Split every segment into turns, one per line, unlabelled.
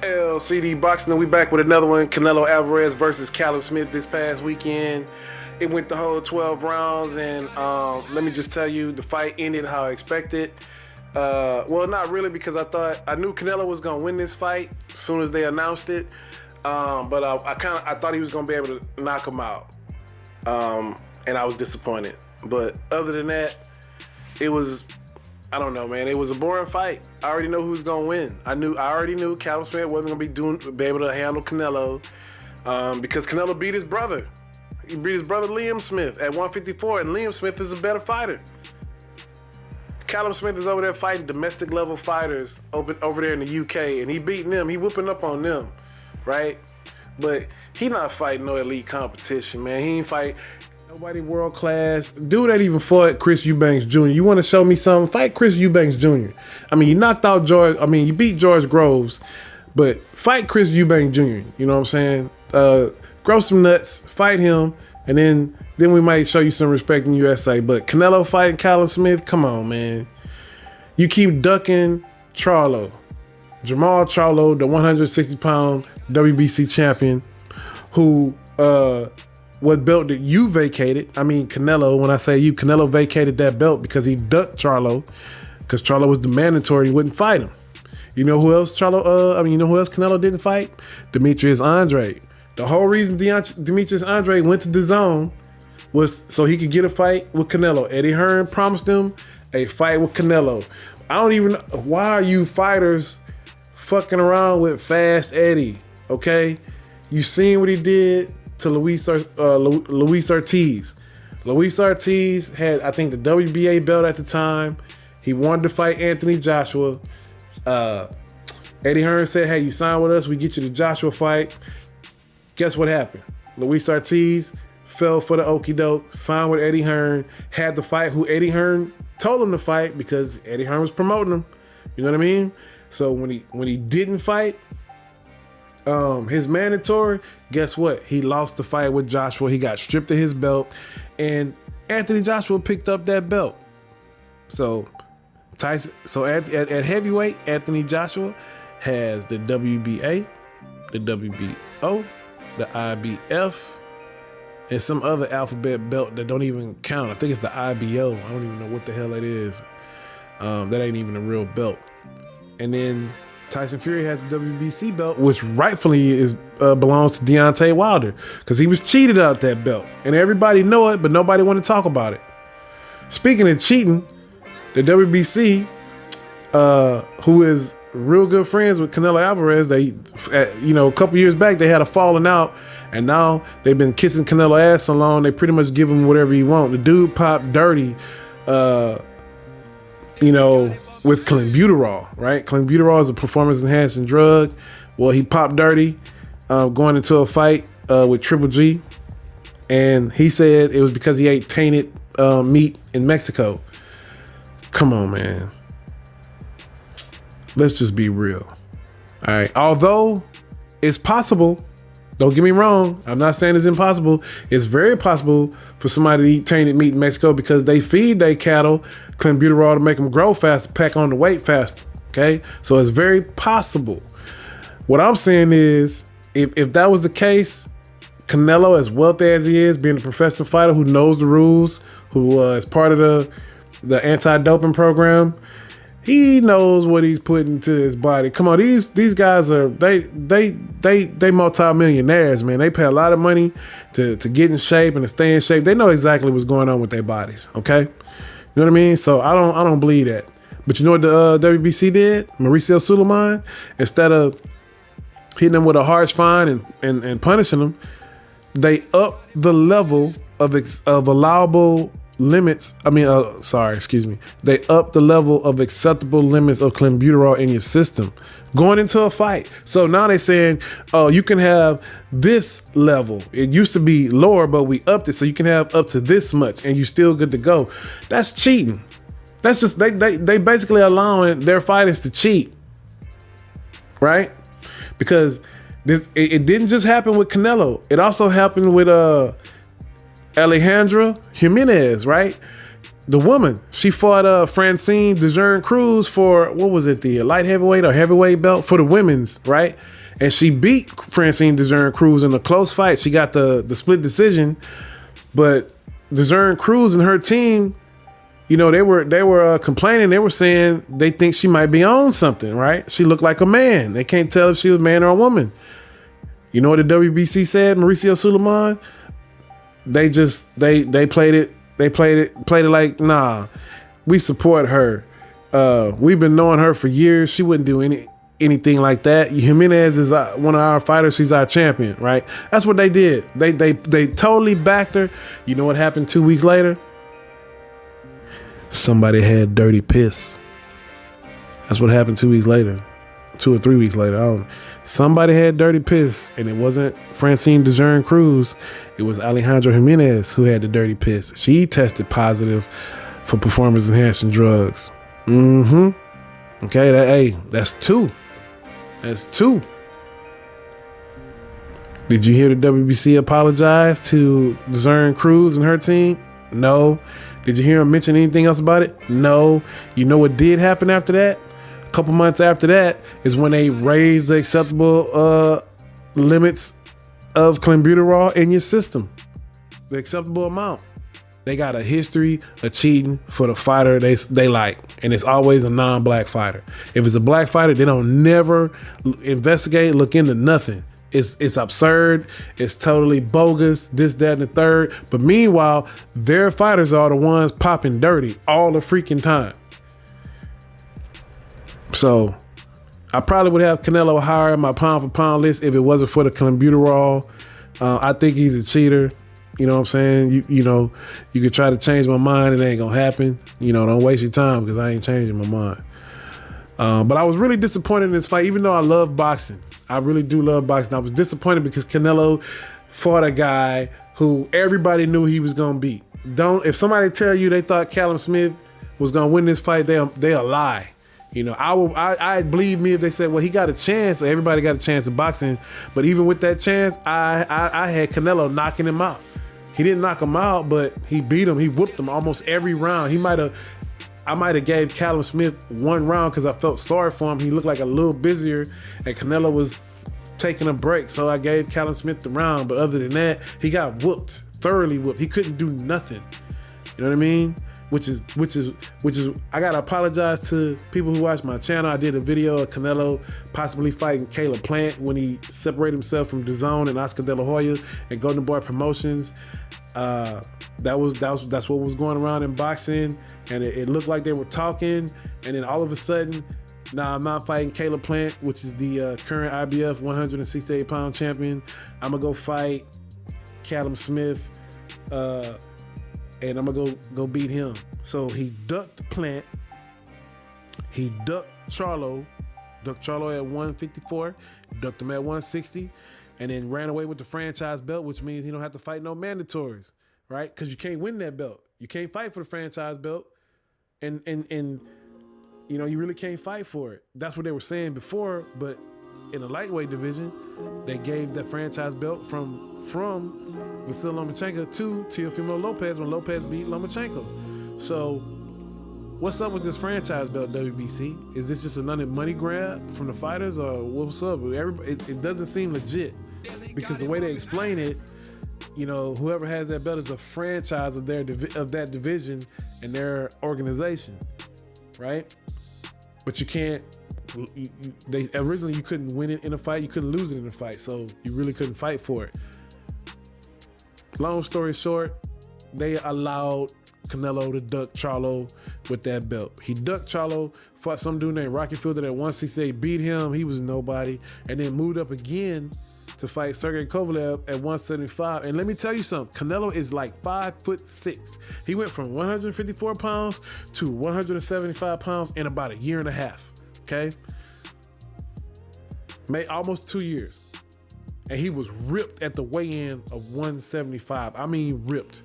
LCD Boxing, and we back with another one. Canelo Alvarez versus Callum Smith this past weekend. It went the whole 12 rounds, and let me just tell you, the fight ended how I expected. Well, not really, because I knew Canelo was gonna win this fight as soon as they announced it. But I thought he was gonna be able to knock him out, and I was disappointed. But other than that, it was, I don't know, man. It was a boring fight. I already know who's gonna win. I already knew Callum Smith wasn't gonna be able to handle Canelo, because Canelo beat his brother. He beat his brother Liam Smith at 154, and Liam Smith is a better fighter. Callum Smith is over there fighting domestic level fighters over there in the UK, and he beating them. He whooping up on them, right? But he not fighting no elite competition, man. He ain't fight nobody world class. Dude that even fought Chris Eubanks Jr. You want to show me something? Fight Chris Eubanks Jr. I mean, you knocked out you beat George Groves, but fight Chris Eubanks Jr. You know what I'm saying? Grow some nuts, fight him, and then we might show you some respect in USA. But Canelo fighting Callum Smith, come on, man. You keep ducking Charlo. Jermall Charlo, the 160-pound WBC champion, who what belt that you vacated. I mean, Canelo, when I say you, Canelo vacated that belt because he ducked Charlo, because Charlo was the mandatory, he wouldn't fight him. You know who else Canelo didn't fight? Demetrius Andre. The whole reason Demetrius Andre went to DAZN was so he could get a fight with Canelo. Eddie Hearn promised him a fight with Canelo. I don't even know, why are you fighters fucking around with Fast Eddie, okay? You seen what he did to Luis Ortiz. Luis Ortiz had, I think, the WBA belt at the time. He wanted to fight Anthony Joshua. Eddie Hearn said, hey, you sign with us, we get you the Joshua fight. Guess what happened? Luis Ortiz fell for the okie doke, signed with Eddie Hearn, had to fight who Eddie Hearn told him to fight because Eddie Hearn was promoting him. You know what I mean? So when he didn't fight his mandatory, guess what? He lost the fight with Joshua. He got stripped of his belt, and Anthony Joshua picked up that belt. So at heavyweight, Anthony Joshua has the WBA, the WBO, the IBF, and some other alphabet belt that don't even count. I think it's the IBO. I don't even know what the hell that is. That ain't even a real belt. And then Tyson Fury has the WBC belt, which rightfully belongs to Deontay Wilder, because he was cheated out that belt. And everybody know it, but nobody want to talk about it. Speaking of cheating, the WBC, who is real good friends with Canelo Alvarez, a couple years back, they had a falling out, and now they've been kissing Canelo ass so long, they pretty much give him whatever he want. The dude popped dirty, with clenbuterol, right? Clenbuterol is a performance-enhancing drug. Well, he popped dirty going into a fight with Triple G, and he said it was because he ate tainted meat in Mexico. Come on, man. Let's just be real. All right. Although it's possible, don't get me wrong, I'm not saying it's impossible. It's very possible for somebody to eat tainted meat in Mexico because they feed their cattle clenbuterol to make them grow faster, pack on the weight faster. Okay. So it's very possible. What I'm saying is, if that was the case, Canelo, as wealthy as he is, being a professional fighter who knows the rules, who is part of the anti-doping program, he knows what he's putting into his body. Come on, these guys are they multi-millionaires, man. They pay a lot of money to get in shape and to stay in shape. They know exactly what's going on with their bodies. Okay, you know what I mean? So I don't believe that. But you know what the WBC did? Mauricio Sulaiman, instead of hitting them with a harsh fine and punishing them, they upped the level of allowable limits. They upped the level of acceptable limits of clenbuterol in your system going into a fight. So now they're saying, oh, you can have this level. It used to be lower, but we upped it, so you can have up to this much and you still good to go. That's cheating. That's just they basically allowing their fighters to cheat, right? Because it didn't just happen with Canelo. It also happened with Alejandro Jimenez, right? The woman, she fought Francine DeJean-Cruz for, what was it, the light heavyweight or heavyweight belt for the women's, right? And she beat Francine DeJean-Cruz in a close fight. She got the split decision, but DeJean-Cruz and her team, you know, they were complaining. They were saying they think she might be on something, right? She looked like a man. They can't tell if she was a man or a woman. You know what the WBC said, Mauricio Suleiman? They played it. They played it like, nah, we support her. We've been knowing her for years. She wouldn't do anything like that. Jimenez is one of our fighters. She's our champion, right? That's what they did. They totally backed her. You know what happened 2 weeks later? Somebody had dirty piss. That's what happened 2 weeks later. 2 or 3 weeks later. I don't know. Somebody had dirty piss, and it wasn't Francine DeJean-Cruz. It was Alejandro Jimenez who had the dirty piss. She tested positive for performance-enhancing drugs. Okay, that's two. That's two. Did you hear the WBC apologize to DeJean-Cruz and her team? No. Did you hear him mention anything else about it? No. You know what did happen after that? A couple months after that is when they raised the acceptable limits of clenbuterol in your system. The acceptable amount. They got a history of cheating for the fighter they like. And it's always a non-black fighter. If it's a black fighter, they don't never investigate, look into nothing. It's absurd. It's totally bogus. This, that, and the third. But meanwhile, their fighters are the ones popping dirty all the freaking time. So I probably would have Canelo higher on my pound for pound list if it wasn't for the clenbuterol. I think he's a cheater. You know what I'm saying? You know, you could try to change my mind. It ain't gonna happen. You know, don't waste your time because I ain't changing my mind. But I was really disappointed in this fight, even though I love boxing. I really do love boxing. I was disappointed because Canelo fought a guy who everybody knew he was gonna beat. If somebody tell you they thought Callum Smith was gonna win this fight, they'll lie. You know, I believe me if they said, well, he got a chance. Everybody got a chance of boxing. But even with that chance, I had Canelo knocking him out. He didn't knock him out, but he beat him. He whooped him almost every round. I might have gave Callum Smith one round because I felt sorry for him. He looked like a little busier, and Canelo was taking a break. So I gave Callum Smith the round. But other than that, he got whooped, thoroughly whooped. He couldn't do nothing. You know what I mean? Which is I gotta apologize to people who watch my channel. I did a video of Canelo possibly fighting Caleb Plant when he separated himself from DAZN and Oscar De La Hoya and Golden Boy Promotions. That's what was going around in boxing, and it looked like they were talking, and then all of a sudden, nah, I'm not fighting Caleb Plant, which is the current IBF 168-pound champion. I'm gonna go fight Callum Smith. And I'm gonna go beat him. So he ducked Plant. He ducked Charlo. Ducked Charlo at 154. Ducked him at 160. And then ran away with the franchise belt, which means he don't have to fight no mandatories, right? Because you can't win that belt. You can't fight for the franchise belt. And you know, you really can't fight for it. That's what they were saying before, but in the lightweight division, they gave that franchise belt from Vasyl Lomachenko to Teofimo Lopez when Lopez beat Lomachenko. So what's up with this franchise belt, WBC? Is this just another money grab from the fighters, or what's up? It doesn't seem legit because the way they explain it, you know, whoever has that belt is a franchise of that division and their organization, right? But you can't. Originally you couldn't win it in a fight, you couldn't lose it in a fight, so you really couldn't fight for it. Long story short, they allowed Canelo to duck Charlo with that belt. He ducked Charlo, fought some dude named Rocky Fielder at 168, beat him, he was nobody, and then moved up again to fight Sergey Kovalev at 175. And let me tell you something, Canelo is like 5'6". He went from 154 pounds to 175 pounds in about a year and a half. Okay, made almost 2 years, and he was ripped at the weigh-in of 175. I mean, ripped.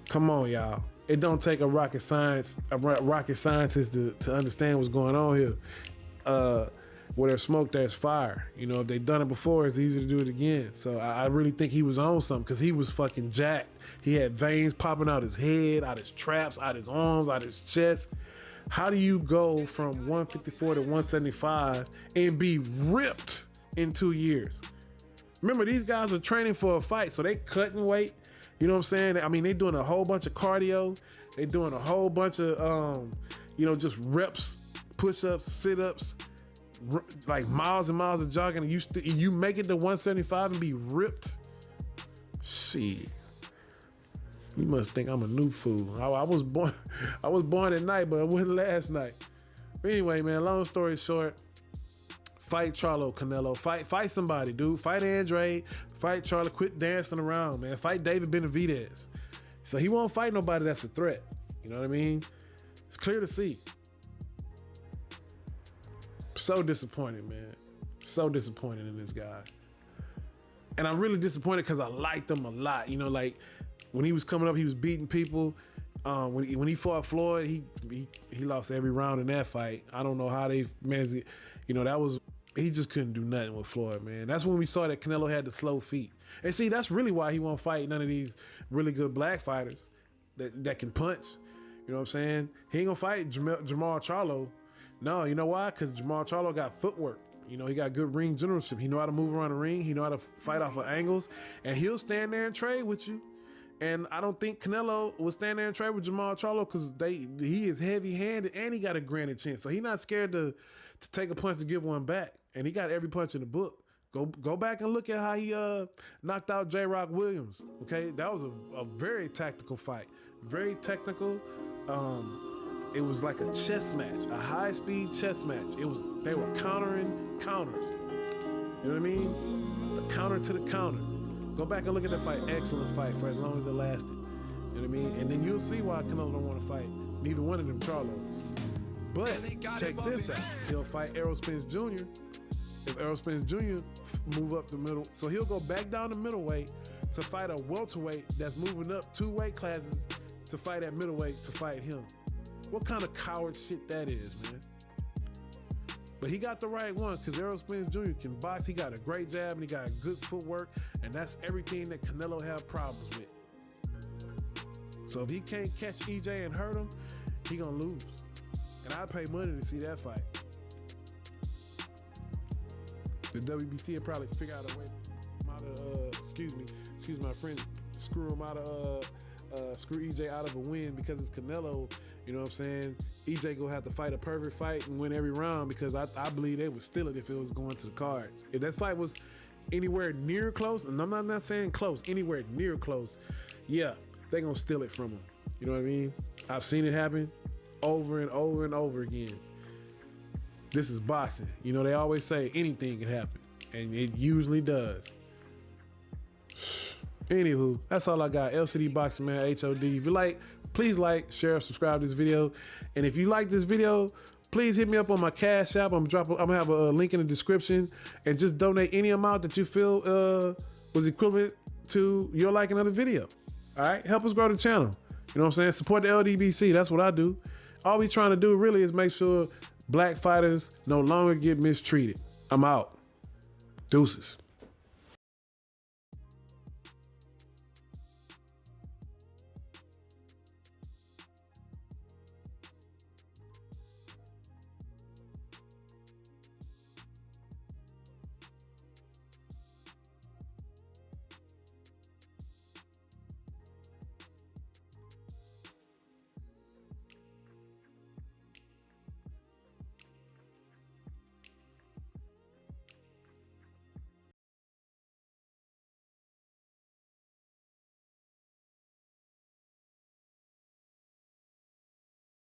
Come on, y'all. It don't take a rocket scientist to understand what's going on here. where there's smoke, there's fire. You know, if they've done it before, it's easy to do it again. So I really think he was on something because he was fucking jacked. He had veins popping out his head, out his traps, out his arms, out his chest. How do you go from 154 to 175 and be ripped in 2 years? Remember, these guys are training for a fight, so they cutting weight. You know what I'm saying? I mean, they doing a whole bunch of cardio. They doing a whole bunch of, you know, just reps, push-ups, sit-ups, like miles and miles of jogging. And you make it to 175 and be ripped? Shit. You must think I'm a new fool. I was born at night, but I wasn't last night. But anyway, man, long story short, fight Charlo, Canelo. Fight somebody, dude. Fight Andre. Fight Charlo. Quit dancing around, man. Fight David Benavidez. So he won't fight nobody that's a threat. You know what I mean? It's clear to see. So disappointed, man. So disappointed in this guy. And I'm really disappointed because I liked him a lot. You know, like when he was coming up, he was beating people. When he fought Floyd, he lost every round in that fight. I don't know how they managed it. You know, he just couldn't do nothing with Floyd, man. That's when we saw that Canelo had the slow feet. And see, that's really why he won't fight none of these really good black fighters that can punch. You know what I'm saying? He ain't gonna fight Jermall Charlo. No, you know why? Because Jermall Charlo got footwork. You know, he got good ring generalship. He know how to move around the ring. He know how to fight off of angles. And he'll stand there and trade with you. And I don't think Canelo will stand there and trade with Jermall Charlo because he is heavy-handed and he got a granted chin. So he's not scared to take a punch to give one back. And he got every punch in the book. Go back and look at how he knocked out J-Rock Williams. Okay, that was a very tactical fight. Very technical. It was like a chess match, a high-speed chess match. They were countering counters. You know what I mean? The counter to the counter. Go back and look at that fight. Excellent fight for as long as it lasted. You know what I mean? And then you'll see why Canelo don't want to fight neither one of them Charlos. But check this out. He'll fight Errol Spence Jr. if Errol Spence Jr. move up the middle. So he'll go back down to middleweight to fight a welterweight that's moving up 2 weight classes to fight at middleweight to fight him. What kind of coward shit that is, man? But he got the right one because Errol Spence Jr. can box. He got a great jab and he got good footwork, and that's everything that Canelo have problems with. So if he can't catch EJ and hurt him, he gonna lose. And I'd pay money to see that fight. The WBC would probably figure out a way excuse my friend, screw EJ out of a win because it's Canelo. You know what I'm saying? EJ gonna have to fight a perfect fight and win every round because I believe they would steal it if it was going to the cards. If that fight was anywhere near close, and I'm not saying close, anywhere near close, yeah, they gonna steal it from him. You know what I mean? I've seen it happen over and over and over again. This is boxing. You know, they always say anything can happen, and it usually does. Anywho, that's all I got. LCD Boxing Man, HOD. If you like, please like, share, subscribe to this video. And if you like this video, please hit me up on my Cash App. I'm gonna have a link in the description, and just donate any amount that you feel was equivalent to your liking of the video. All right, help us grow the channel. You know what I'm saying? Support the LDBC. That's what I do. All we trying to do really is make sure black fighters no longer get mistreated. I'm out. Deuces.